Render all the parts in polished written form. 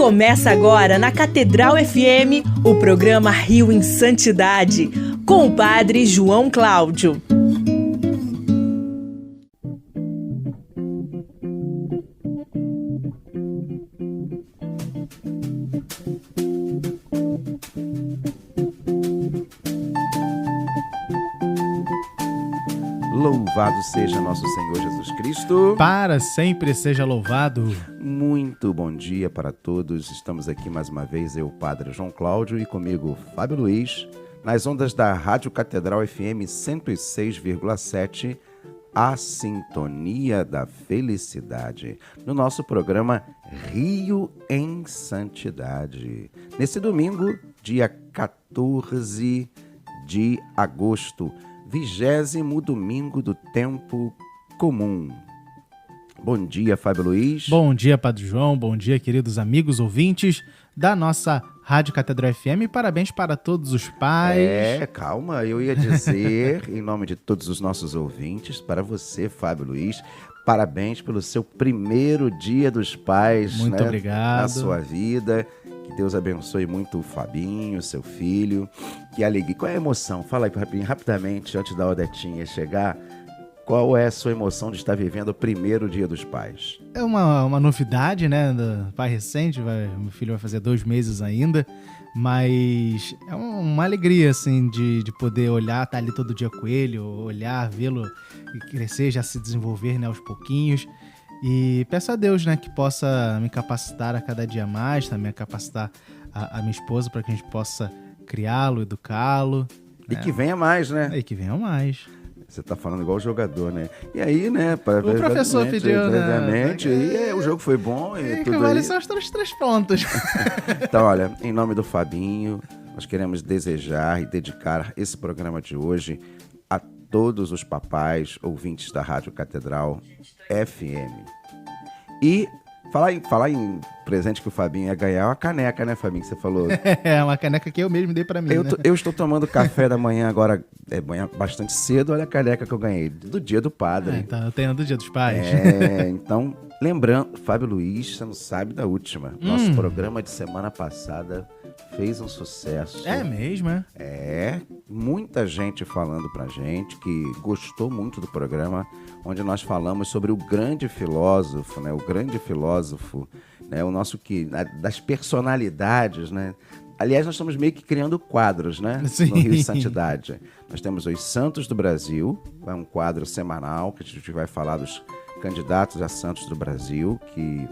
Começa agora na Catedral FM o programa Rio em Santidade, com o padre João Cláudio. Louvado seja nosso Senhor Jesus Cristo. Para sempre seja louvado. Muito bom dia para todos. Estamos aqui mais uma vez, eu, Padre João Cláudio, e comigo, Fábio Luiz, nas ondas da Rádio Catedral FM 106,7, a sintonia da felicidade, no nosso programa Rio em Santidade. Nesse domingo, dia 14 de agosto, 20º domingo do tempo comum. Bom dia, Fábio Luiz. Bom dia, Padre João. Bom dia, queridos amigos ouvintes da nossa Rádio Catedral FM. E parabéns para todos os pais. Calma, eu ia dizer, em nome de todos os nossos ouvintes, para você, Fábio Luiz, parabéns pelo seu primeiro dia dos pais. Muito obrigado. Na sua vida. Que Deus abençoe muito o Fabinho, seu filho. Que alegria. Qual é a emoção? Fala aí rapidamente, antes da Odetinha chegar. Qual é a sua emoção de estar vivendo o primeiro dia dos pais? É uma novidade, né? Do pai recente, meu filho vai fazer 2 meses ainda. Mas é uma alegria, assim, de poder olhar, estar ali todo dia com ele, olhar, vê-lo crescer, já se desenvolver, né, aos pouquinhos. E peço a Deus, né, que possa me capacitar a cada dia mais, também capacitar a minha esposa para que a gente possa criá-lo, educá-lo. E que venha mais, né? E que venha mais. Você tá falando igual o jogador, né? E aí, né? O professor pediu, né? E o jogo foi bom e tudo vale aí. só os 3 pontos. Então, olha, em nome do Fabinho, nós queremos desejar e dedicar esse programa de hoje a todos os papais, ouvintes da Rádio Catedral FM. E falar em presente que o Fabinho ia ganhar, uma caneca, né, Fabinho, que você falou? É, uma caneca que eu mesmo dei pra mim, Eu estou tomando café da manhã agora, manhã bastante cedo, olha a caneca que eu ganhei, do dia do padre. Então, eu tenho do dia dos pais. Então, lembrando, Fábio Luiz, você não sabe da última. Nosso programa de semana passada fez um sucesso. É mesmo, é? Muita gente falando pra gente que gostou muito do programa, onde nós falamos sobre o grande filósofo, né? O grande filósofo, né? O nosso das personalidades, né? Aliás, nós estamos meio que criando quadros, né? Sim. No Rio de Santidade. Nós temos os Santos do Brasil, é um quadro semanal que a gente vai falar dos candidatos a Santos do Brasil, que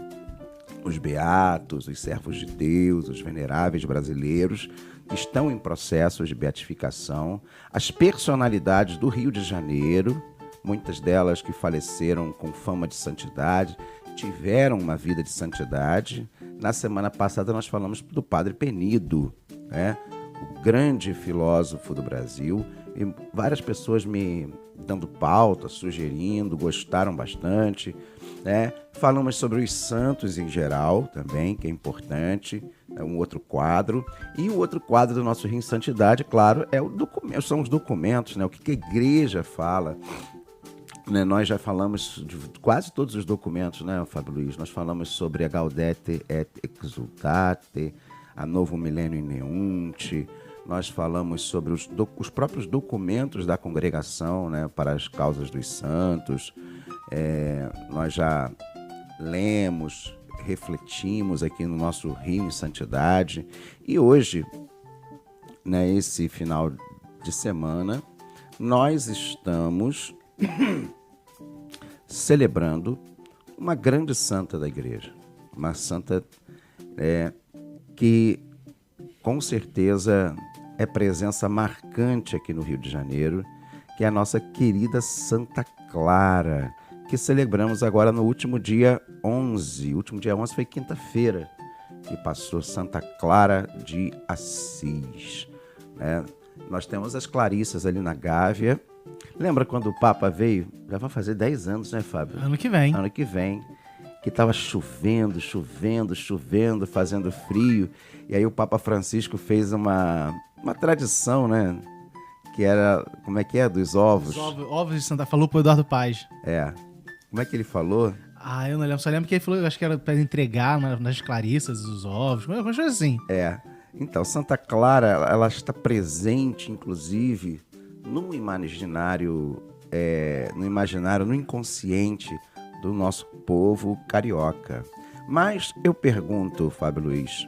os beatos, os servos de Deus, os veneráveis brasileiros que estão em processos de beatificação, as personalidades do Rio de Janeiro, muitas delas que faleceram com fama de santidade, tiveram uma vida de santidade. Na semana passada nós falamos do Padre Penido, né? O grande filósofo do Brasil, e várias pessoas me dando pauta, sugerindo, gostaram bastante, né? Falamos sobre os santos em geral também, que é importante, é um outro quadro. E o outro quadro do nosso Rio em Santidade, claro, são os documentos, né? O que a igreja fala. Nós já falamos de quase todos os documentos, né, Fábio Luiz? Nós falamos sobre a Gaudete et Exsultate, a Novo Millennium in Neunte. Nós falamos sobre os próprios documentos da congregação, né, para as causas dos santos. Nós já lemos, refletimos aqui no nosso Rio em Santidade. E hoje, né, esse final de semana, nós estamos celebrando uma grande santa da igreja, uma santa que com certeza é presença marcante aqui no Rio de Janeiro, que é a nossa querida Santa Clara, que celebramos agora no último dia 11. O último dia 11 foi quinta-feira, que passou Santa Clara de Assis, né? Nós temos as Clarissas ali na Gávea. Lembra quando o Papa veio? Já vai fazer 10 anos, né, Fábio? Ano que vem. Ano que vem. Que estava chovendo, fazendo frio. E aí o Papa Francisco fez uma tradição, né? Que era, como é que é? Dos ovos. Ovos de Santa... Falou pro Eduardo Paz. Como é que ele falou? Ah, eu não lembro. Só lembro que ele falou, acho que era pra entregar nas Clarissas os ovos, uma coisa assim. Então, Santa Clara, ela está presente, inclusive, no imaginário, no inconsciente do nosso povo carioca. Mas eu pergunto, Fábio Luiz,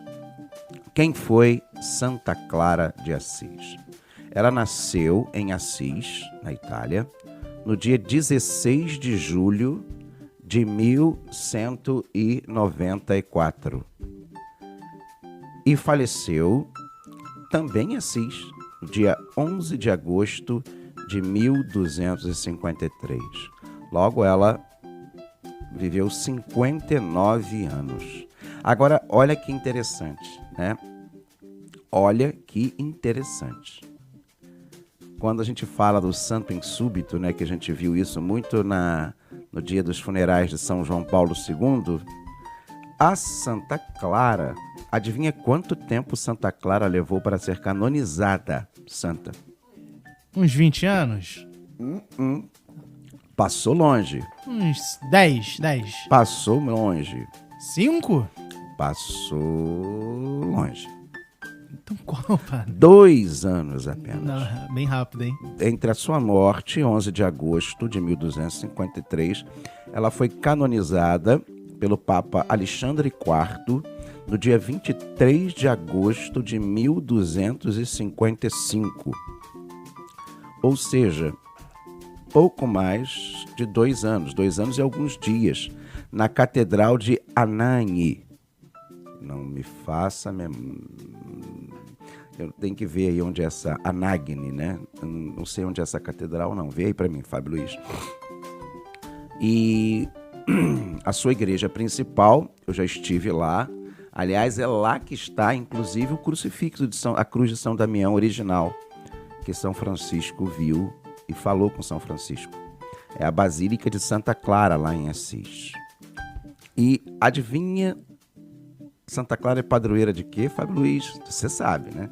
quem foi Santa Clara de Assis? Ela nasceu em Assis, na Itália, no dia 16 de julho de 1194. E faleceu também em Assis, no dia 11 de agosto de 1253. Logo, ela viveu 59 anos. Agora, olha que interessante, né? Olha que interessante. Quando a gente fala do santo em súbito, né, que a gente viu isso muito no dia dos funerais de São João Paulo II, a Santa Clara, adivinha quanto tempo Santa Clara levou para ser canonizada santa? Uns 20 anos? Passou longe. Uns 10. Passou longe. 5? Passou longe. Então qual, padre? 2 anos apenas. Não, bem rápido, hein? Entre a sua morte, 11 de agosto de 1253, ela foi canonizada pelo Papa Alexandre IV no dia 23 de agosto de 1255. Ou seja, pouco mais de 2 anos, 2 anos e alguns dias, na Catedral de Anagni. Não me faça... Eu tenho que ver aí onde é essa Anagni, né? Eu não sei onde é essa catedral, não. Vê aí para mim, Fábio Luiz. E a sua igreja principal, eu já estive lá. Aliás, é lá que está, inclusive, o crucifixo, a cruz de São Damião original, que São Francisco viu e falou com São Francisco. É a Basílica de Santa Clara, lá em Assis. E adivinha, Santa Clara é padroeira de quê, Fábio Luiz? Você sabe, né?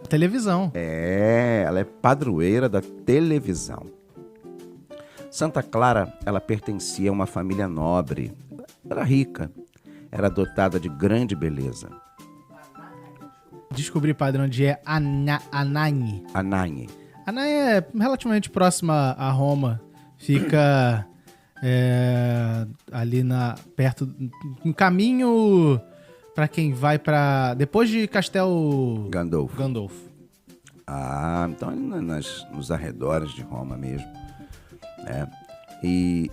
Televisão. Ela é padroeira da televisão. Santa Clara, ela pertencia a uma família nobre. Era rica. Era dotada de grande beleza. Descobri, padre, onde é Anagni. Anagni. Anagni é relativamente próxima a Roma. Fica ali perto, no caminho para quem vai para depois de Castel Gandolfo. Ah, então nos arredores de Roma mesmo, né? E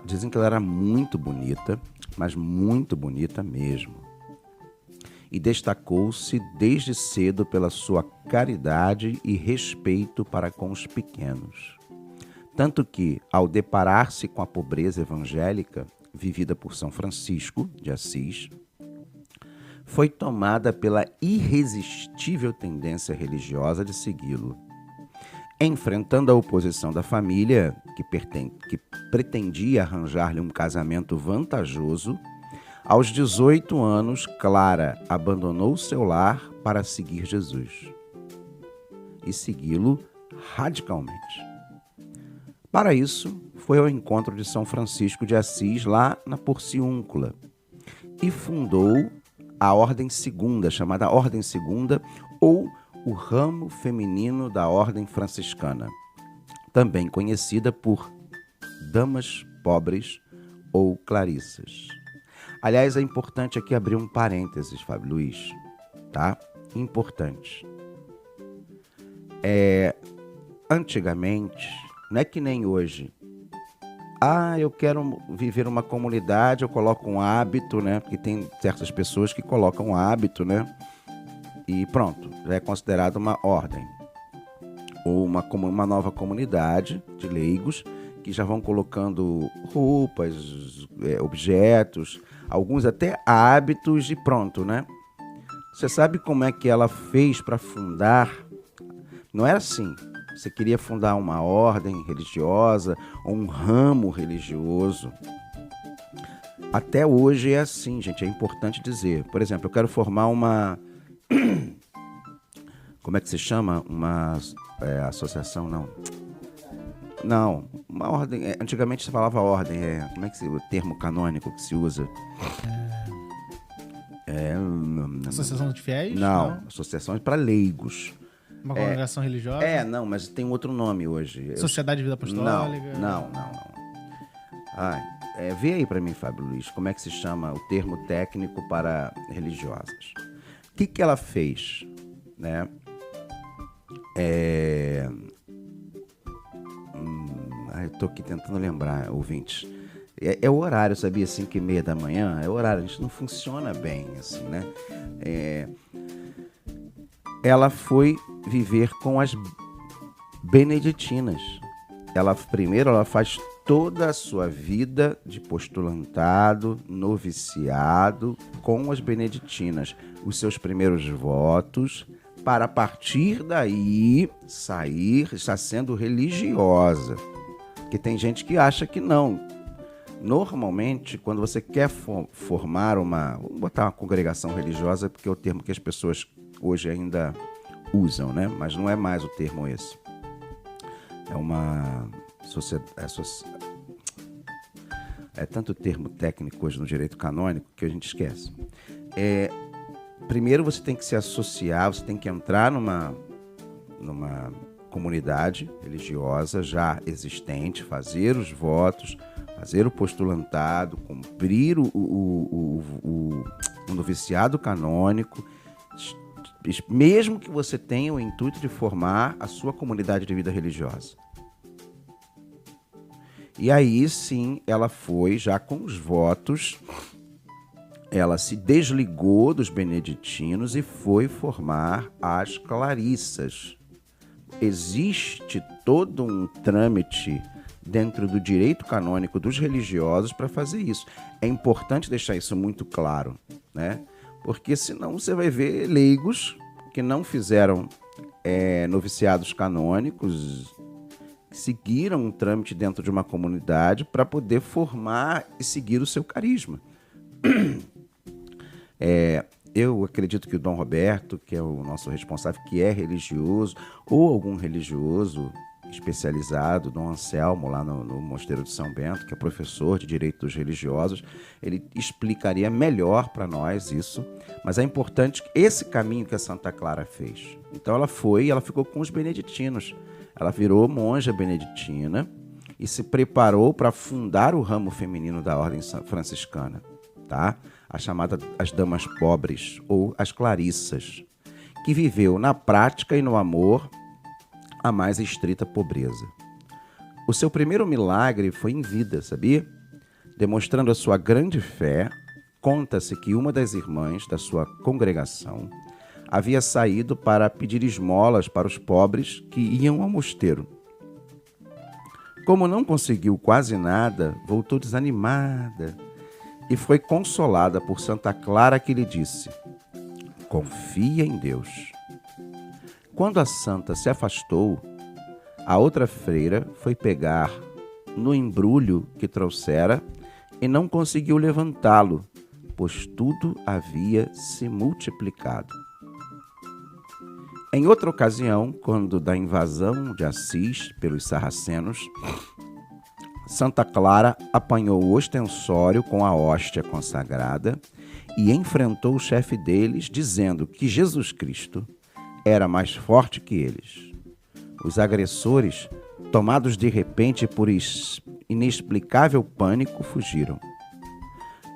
dizem que ela era muito bonita, mas muito bonita mesmo. E destacou-se desde cedo pela sua caridade e respeito para com os pequenos. Tanto que, ao deparar-se com a pobreza evangélica vivida por São Francisco de Assis, foi tomada pela irresistível tendência religiosa de segui-lo. Enfrentando a oposição da família, que pretendia arranjar-lhe um casamento vantajoso, aos 18 anos, Clara abandonou seu lar para seguir Jesus e segui-lo radicalmente. Para isso, foi ao encontro de São Francisco de Assis, lá na Porciúncula, e fundou a Ordem Segunda, chamada Ordem Segunda, ou o ramo feminino da Ordem Franciscana, também conhecida por Damas Pobres ou Clarissas. Aliás, é importante aqui abrir um parênteses, Fábio Luiz, tá? Importante. Antigamente, não é que nem hoje. Eu quero viver uma comunidade, eu coloco um hábito, né? Porque tem certas pessoas que colocam um hábito, né? E pronto, já é considerado uma ordem. Ou uma nova comunidade de leigos que já vão colocando roupas, objetos, alguns até hábitos e pronto, né? Você sabe como é que ela fez para fundar? Não era assim. Você queria fundar uma ordem religiosa ou um ramo religioso. Até hoje é assim, gente, é importante dizer. Por exemplo, eu quero formar uma... Como é que se chama? Uma associação, não. Não, uma ordem. Antigamente se falava ordem, como é que o termo canônico que se usa? Associação de fiéis? Não, associações para leigos. Uma congregação religiosa? Não, mas tem outro nome hoje. Sociedade de Vida Apostólica? Não. Vê aí para mim, Fábio Luiz, como é que se chama o termo técnico para religiosas. O que ela fez, né? Eu tô aqui tentando lembrar, ouvintes. É o horário, sabia? 5h30 da manhã, é o horário. A gente não funciona bem, assim, né? Ela foi viver com as beneditinas. Primeiro ela faz toda a sua vida de postulantado, noviciado com as beneditinas. Os seus primeiros votos, para a partir daí estar sendo religiosa. Porque tem gente que acha que não. Normalmente, quando você quer formar vamos botar uma congregação religiosa, porque é o termo que as pessoas hoje ainda usam, né? Mas não é mais o termo esse. É uma sociedade... É tanto termo técnico hoje no direito canônico que a gente esquece. Primeiro você tem que se associar, você tem que entrar numa comunidade religiosa já existente, fazer os votos, fazer o postulantado, cumprir o noviciado canônico, mesmo que você tenha o intuito de formar a sua comunidade de vida religiosa. E aí sim, ela foi já com os votos, ela se desligou dos beneditinos e foi formar as clarissas. Existe todo um trâmite dentro do direito canônico dos religiosos para fazer isso. É importante deixar isso muito claro, né? Porque senão você vai ver leigos que não fizeram noviciados canônicos, que seguiram um trâmite dentro de uma comunidade para poder formar e seguir o seu carisma. Eu acredito que o Dom Roberto, que é o nosso responsável, que é religioso, ou algum religioso especializado, Dom Anselmo, lá no Mosteiro de São Bento, que é professor de Direito dos Religiosos, ele explicaria melhor para nós isso, mas é importante esse caminho que a Santa Clara fez. Então ela ficou com os beneditinos, ela virou monja beneditina e se preparou para fundar o ramo feminino da Ordem Franciscana, tá? A chamada as Damas Pobres, ou as Clarissas, que viveu na prática e no amor a mais estrita pobreza. O seu primeiro milagre foi em vida, sabia? Demonstrando a sua grande fé, conta-se que uma das irmãs da sua congregação havia saído para pedir esmolas para os pobres que iam ao mosteiro. Como não conseguiu quase nada, voltou desanimada e foi consolada por Santa Clara, que lhe disse: confia em Deus. Quando a santa se afastou, a outra freira foi pegar no embrulho que trouxera e não conseguiu levantá-lo, pois tudo havia se multiplicado. Em outra ocasião, quando da invasão de Assis pelos sarracenos, Santa Clara apanhou o ostensório com a hóstia consagrada e enfrentou o chefe deles, dizendo que Jesus Cristo era mais forte que eles. Os agressores, tomados de repente por inexplicável pânico, fugiram.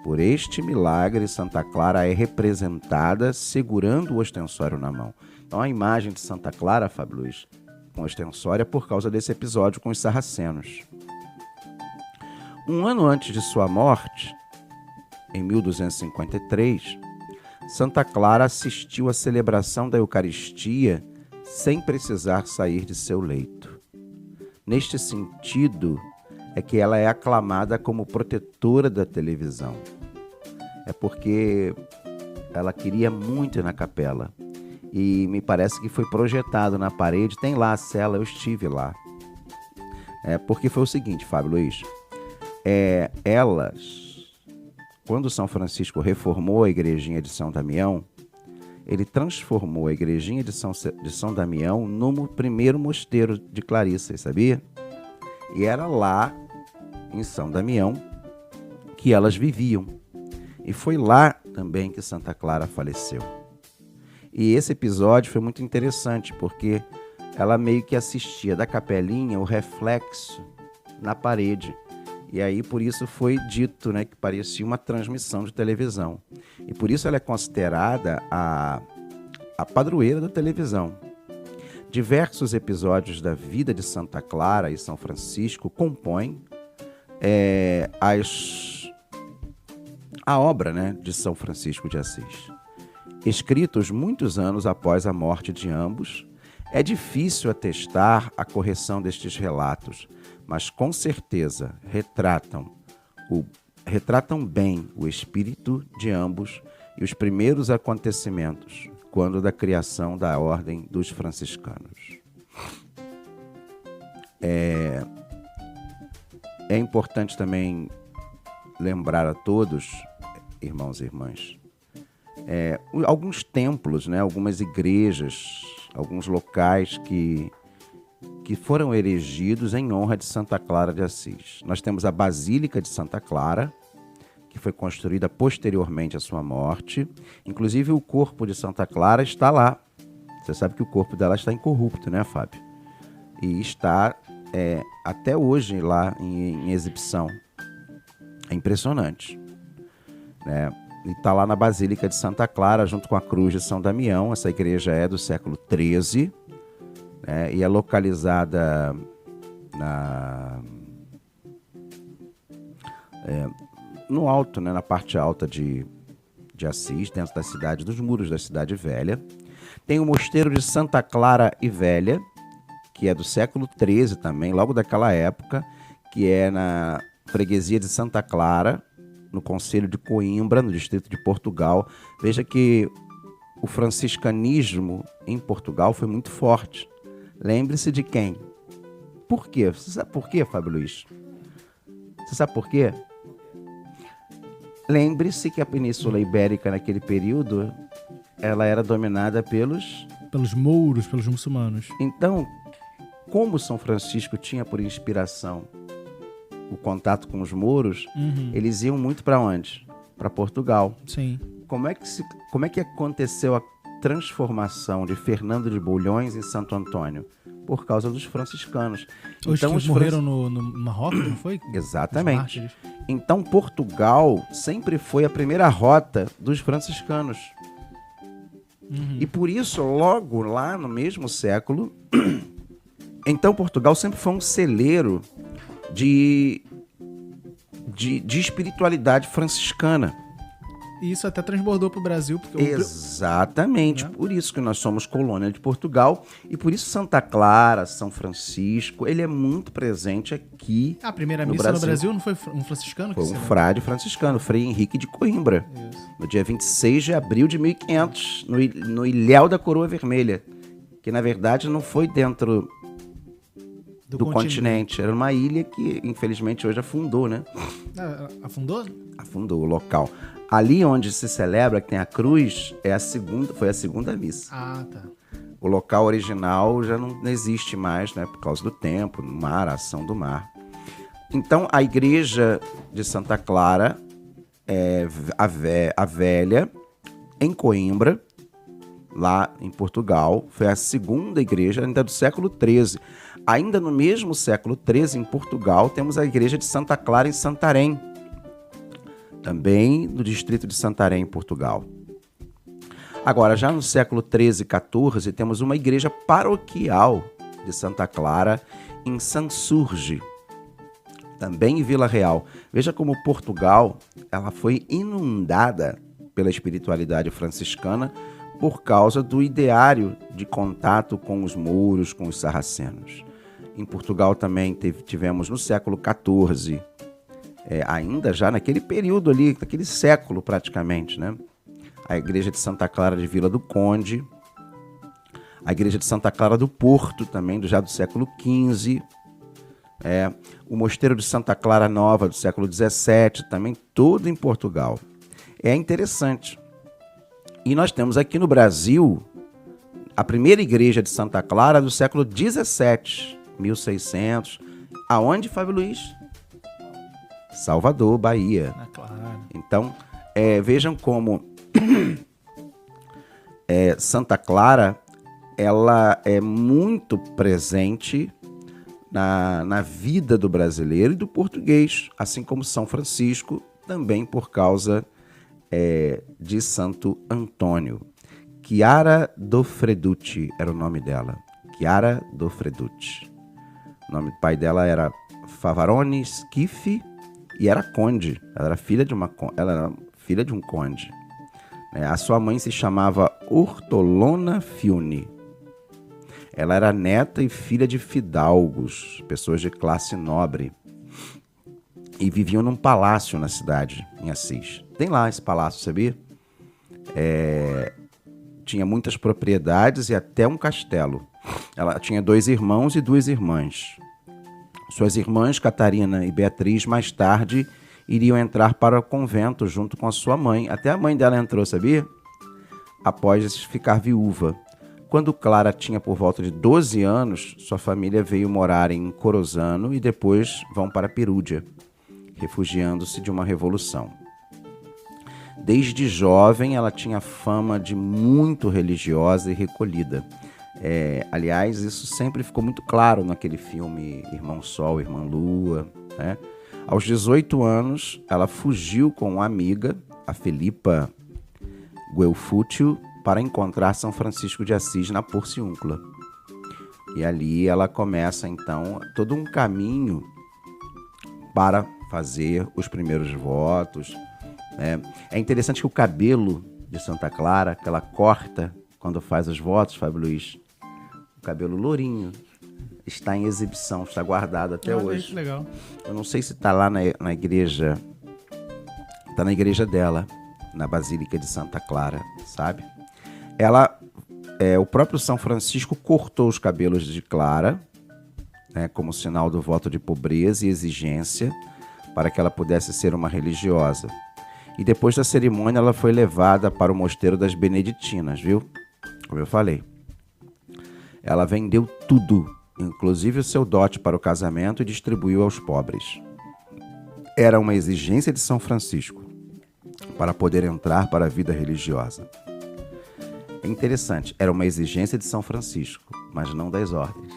Por este milagre, Santa Clara é representada segurando o ostensório na mão. Então a imagem de Santa Clara, Fábio Luiz, com ostensório é por causa desse episódio com os sarracenos. Um ano antes de sua morte, em 1253, Santa Clara assistiu à celebração da Eucaristia sem precisar sair de seu leito. Neste sentido, é que ela é aclamada como protetora da televisão. É porque ela queria muito ir na capela. E me parece que foi projetado na parede, tem lá a cela, eu estive lá. Porque foi o seguinte, Fábio Luiz, quando São Francisco reformou a igrejinha de São Damião, ele transformou a igrejinha de São Damião no primeiro mosteiro de Clarissas, sabia? E era lá, em São Damião, que elas viviam. E foi lá também que Santa Clara faleceu. E esse episódio foi muito interessante, porque ela meio que assistia da capelinha o reflexo na parede. E aí, por isso foi dito, né, que parecia uma transmissão de televisão. E por isso ela é considerada a padroeira da televisão. Diversos episódios da vida de Santa Clara e São Francisco compõem a obra, né, de São Francisco de Assis. Escritos muitos anos após a morte de ambos, é difícil atestar a correção destes relatos, mas com certeza retratam bem o espírito de ambos e os primeiros acontecimentos, quando da criação da Ordem dos Franciscanos. É importante também lembrar a todos, irmãos e irmãs, alguns templos, né, algumas igrejas, alguns locais que foram erigidos em honra de Santa Clara de Assis. Nós temos a Basílica de Santa Clara, que foi construída posteriormente à sua morte. Inclusive, o corpo de Santa Clara está lá. Você sabe que o corpo dela está incorrupto, né, Fábio? E está até hoje lá em exibição. É impressionante, né? E está lá na Basílica de Santa Clara, junto com a Cruz de São Damião. Essa igreja é do século XIII, né? E é localizada no alto, né? Na parte alta de Assis, dentro da cidade, dos muros da Cidade Velha. Tem o Mosteiro de Santa Clara e Velha, que é do século XIII também, logo daquela época, que é na freguesia de Santa Clara, no Concelho de Coimbra, no distrito de Portugal. Veja que o franciscanismo em Portugal foi muito forte. Lembre-se de quem? Por quê? Você sabe por quê, Fábio Luiz? Você sabe por quê? Lembre-se que a Península Ibérica, naquele período, ela era dominada pelos mouros, pelos muçulmanos. Então, como São Francisco tinha por inspiração o contato com os mouros, eles iam muito para onde? Para Portugal. Sim. Como é que aconteceu a transformação de Fernando de Bulhões em Santo Antônio? Por causa dos franciscanos. Então, os morreram no Marrocos, não foi? Exatamente. Então, Portugal sempre foi a primeira rota dos franciscanos. E por isso, logo lá no mesmo século, então Portugal sempre foi um celeiro de espiritualidade franciscana. E isso até transbordou para o Brasil. Porque exatamente, por isso que nós somos colônia de Portugal, e por isso Santa Clara, São Francisco, ele é muito presente aqui. A primeira missa no Brasil não foi um franciscano? Foi um frade franciscano, Frei Henrique de Coimbra, no dia 26 de abril de 1500, no Ilhéu da Coroa Vermelha, que na verdade não foi dentro do continente. Era uma ilha que infelizmente hoje afundou, né? Afundou? Afundou o local. Ali onde se celebra, que tem a cruz, foi a segunda missa. Ah, tá. O local original já não existe mais, né? Por causa do tempo, no mar, a ação do mar. Então, a igreja de Santa Clara, a Velha, em Coimbra, lá em Portugal, foi a segunda igreja, ainda do século XIII. Ainda no mesmo século XIII, em Portugal, temos a igreja de Santa Clara em Santarém, também no distrito de Santarém, em Portugal. Agora, já no século XIII e XIV, temos uma igreja paroquial de Santa Clara em Sansurge, também em Vila Real. Veja como Portugal ela foi inundada pela espiritualidade franciscana por causa do ideário de contato com os mouros, com os sarracenos. Em Portugal também tivemos no século XIV, ainda já naquele período ali, naquele século praticamente, né? A igreja de Santa Clara de Vila do Conde, a igreja de Santa Clara do Porto, também já do século XV, o mosteiro de Santa Clara Nova, do século XVII, também todo em Portugal. É interessante. E nós temos aqui no Brasil a primeira igreja de Santa Clara do século XVII, 1600, Aonde, Fábio Luiz? Salvador, Bahia. Claro. Então, vejam como Santa Clara, ela é muito presente na vida do brasileiro e do português, assim como São Francisco, também por causa de Santo Antônio. Chiara do Freducci era o nome dela. Chiara do Freducci. O nome do pai dela era Favarone Schiffi e era conde. Ela era filha de um conde. A sua mãe se chamava Ortolona Fiune. Ela era neta e filha de fidalgos, pessoas de classe nobre. E viviam num palácio na cidade, em Assis. Tem lá esse palácio, sabia? Tinha muitas propriedades e até um castelo. Ela tinha 2 irmãos e 2 irmãs. Suas irmãs, Catarina e Beatriz, mais tarde iriam entrar para o convento junto com a sua mãe. Até a mãe dela entrou, sabia? Após ficar viúva. Quando Clara tinha por volta de 12 anos, sua família veio morar em Corozano e depois vão para Perúdia, refugiando-se de uma revolução. Desde jovem, ela tinha fama de muito religiosa e recolhida. Aliás, isso sempre ficou muito claro naquele filme Irmão Sol, Irmã Lua, né? Aos 18 anos, ela fugiu com uma amiga, a Felipa Guelfúcio, para encontrar São Francisco de Assis na Porciúncula. E ali ela começa, então, todo um caminho para fazer os primeiros votos. É interessante que o cabelo de Santa Clara, que ela corta quando faz os votos, Fábio Luiz, o cabelo lourinho, está em exibição, está guardado até hoje. Que legal. Eu não sei se está lá na igreja, está na igreja dela, na Basílica de Santa Clara, sabe? O próprio São Francisco cortou os cabelos de Clara, né, como sinal do voto de pobreza e exigência, para que ela pudesse ser uma religiosa. E depois da cerimônia, ela foi levada para o mosteiro das Beneditinas, viu? Como eu falei. Ela vendeu tudo, inclusive o seu dote para o casamento, e distribuiu aos pobres. Era uma exigência de São Francisco para poder entrar para a vida religiosa. É interessante, era uma exigência de São Francisco, mas não das ordens.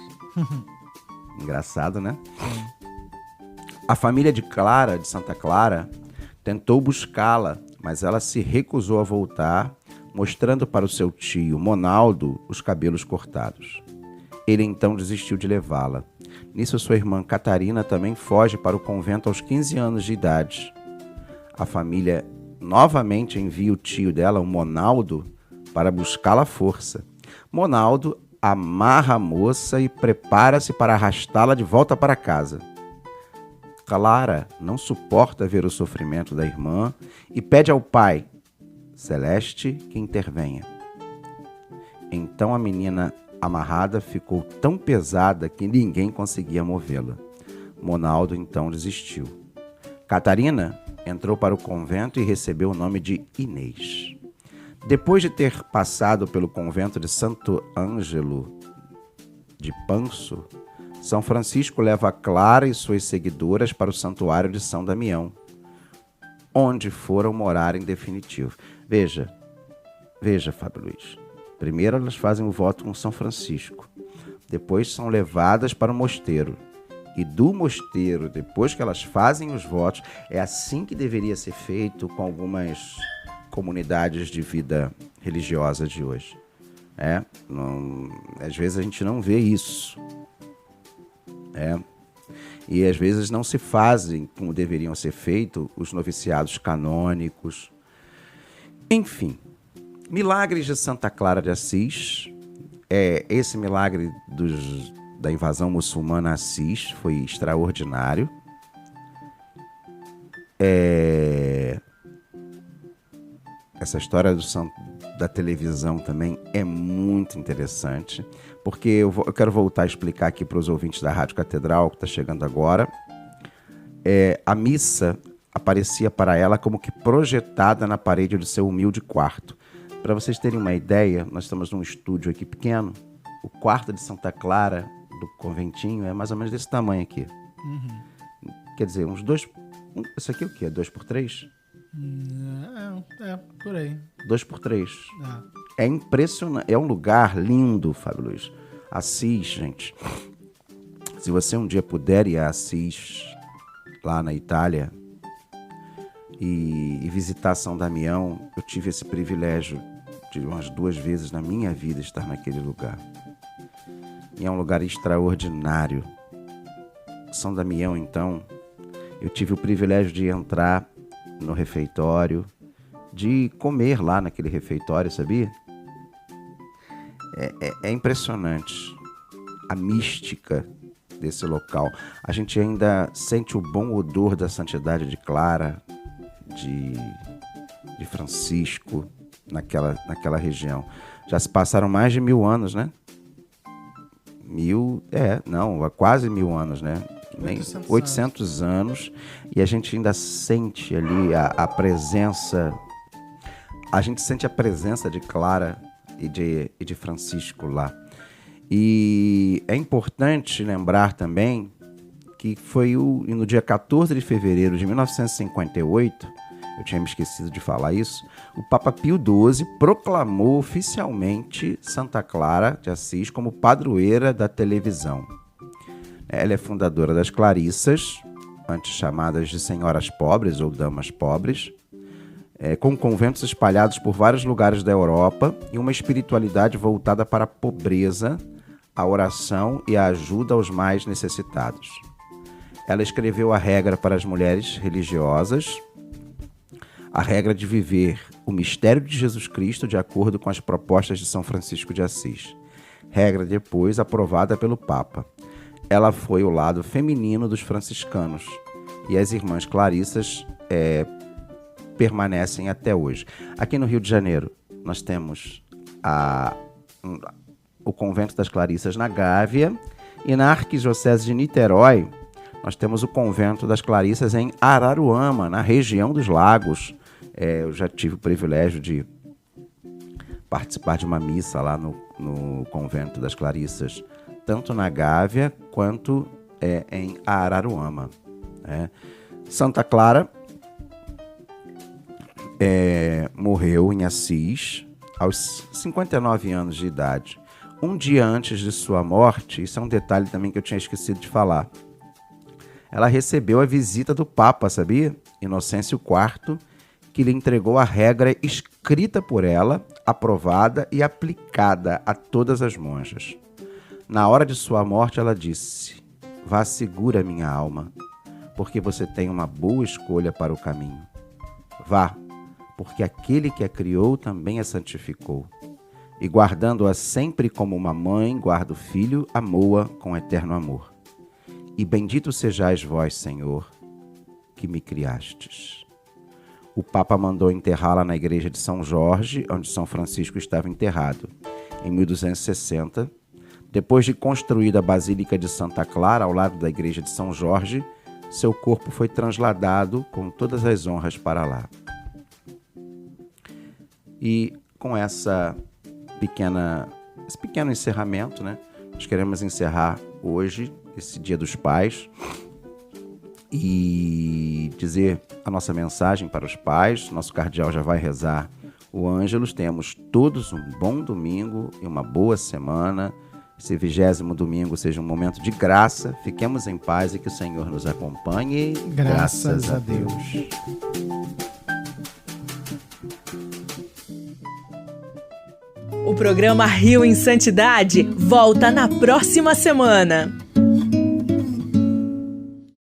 Engraçado, né? A família de Clara, de Santa Clara, tentou buscá-la, mas ela se recusou a voltar, mostrando para o seu tio Monaldo os cabelos cortados. Ele então desistiu de levá-la. Nisso, sua irmã Catarina também foge para o convento aos 15 anos de idade. A família novamente envia o tio dela, o Monaldo, para buscá-la à força. Monaldo amarra a moça e prepara-se para arrastá-la de volta para casa. Clara não suporta ver o sofrimento da irmã e pede ao pai, Celeste, que intervenha. Então a menina amarrada ficou tão pesada que ninguém conseguia movê-la. Monaldo então desistiu. Catarina entrou para o convento e recebeu o nome de Inês. Depois de ter passado pelo convento de Santo Ângelo de Panso, São Francisco leva Clara e suas seguidoras para o santuário de São Damião, onde foram morar em definitivo. Veja, Fábio Luiz. Primeiro elas fazem o voto com São Francisco. Depois são levadas para o mosteiro. E do mosteiro, depois que elas fazem os votos, é assim que deveria ser feito com algumas comunidades de vida religiosa de hoje. Às vezes a gente não vê isso. E às vezes não se fazem como deveriam ser feitos os noviciados canônicos. Enfim, milagres de Santa Clara de Assis. Esse milagre da invasão muçulmana a Assis foi extraordinário. Essa história da televisão também é muito interessante, porque eu quero voltar a explicar aqui para os ouvintes da Rádio Catedral, que está chegando agora. A missa aparecia para ela como que projetada na parede do seu humilde quarto. Para vocês terem uma ideia, nós estamos num estúdio aqui pequeno. O quarto de Santa Clara, do conventinho, é mais ou menos desse tamanho aqui. Quer dizer, uns 2... Isso aqui é o quê? 2x3? Por aí. 2x3. É impressionante. É um lugar lindo, Fábio Luiz. Assis, gente. Se você um dia puder ir a Assis, lá na Itália, e visitar São Damião, eu tive esse privilégio de umas 2 vezes na minha vida estar naquele lugar. E é um lugar extraordinário. São Damião, então, eu tive o privilégio de entrar no refeitório, de comer lá naquele refeitório, sabia? É impressionante a mística desse local. A gente ainda sente o bom odor da santidade de Clara, de Francisco, naquela região. Já se passaram mais de 1000 anos, né? Quase 1000 anos, né? 800 anos. E a gente ainda sente ali a presença. A gente sente a presença de Clara e de Francisco lá. E é importante lembrar também que foi no dia 14 de fevereiro de 1958, eu tinha me esquecido de falar isso, o Papa Pio XII proclamou oficialmente Santa Clara de Assis como padroeira da televisão. Ela é fundadora das Clarissas, antes chamadas de Senhoras Pobres ou Damas Pobres, com conventos espalhados por vários lugares da Europa e uma espiritualidade voltada para a pobreza, a oração e a ajuda aos mais necessitados. Ela escreveu a regra para as mulheres religiosas, a regra de viver o mistério de Jesus Cristo de acordo com as propostas de São Francisco de Assis. Regra depois aprovada pelo Papa. Ela foi o lado feminino dos franciscanos e as irmãs Clarissas permanecem até hoje. Aqui no Rio de Janeiro, nós temos o Convento das Clarissas na Gávea e na Arquidiocese de Niterói, nós temos o Convento das Clarissas em Araruama, na região dos Lagos. Eu já tive o privilégio de participar de uma missa lá no Convento das Clarissas, tanto na Gávea quanto em Araruama. Santa Clara morreu em Assis aos 59 anos de idade. Um dia antes de sua morte, isso é um detalhe também que eu tinha esquecido de falar, ela recebeu a visita do Papa, sabia? Inocêncio IV, que lhe entregou a regra escrita por ela, aprovada e aplicada a todas as monjas. Na hora de sua morte, ela disse: "Vá segura, minha alma, porque você tem uma boa escolha para o caminho. Vá, porque aquele que a criou também a santificou. E guardando-a sempre como uma mãe guarda o filho, amou-a com eterno amor. E bendito sejais vós, Senhor, que me criastes." O Papa mandou enterrá-la na igreja de São Jorge, onde São Francisco estava enterrado, em 1260. Depois de construída a Basílica de Santa Clara, ao lado da igreja de São Jorge, seu corpo foi trasladado com todas as honras para lá. E com esse pequeno encerramento, né, nós queremos encerrar hoje, esse Dia dos Pais, e dizer a nossa mensagem para os pais. Nosso cardeal já vai rezar o Ângelus. Tenhamos todos um bom domingo e uma boa semana. Esse 20º domingo seja um momento de graça. Fiquemos em paz e que o Senhor nos acompanhe. Graças a Deus. O programa Rio em Santidade volta na próxima semana.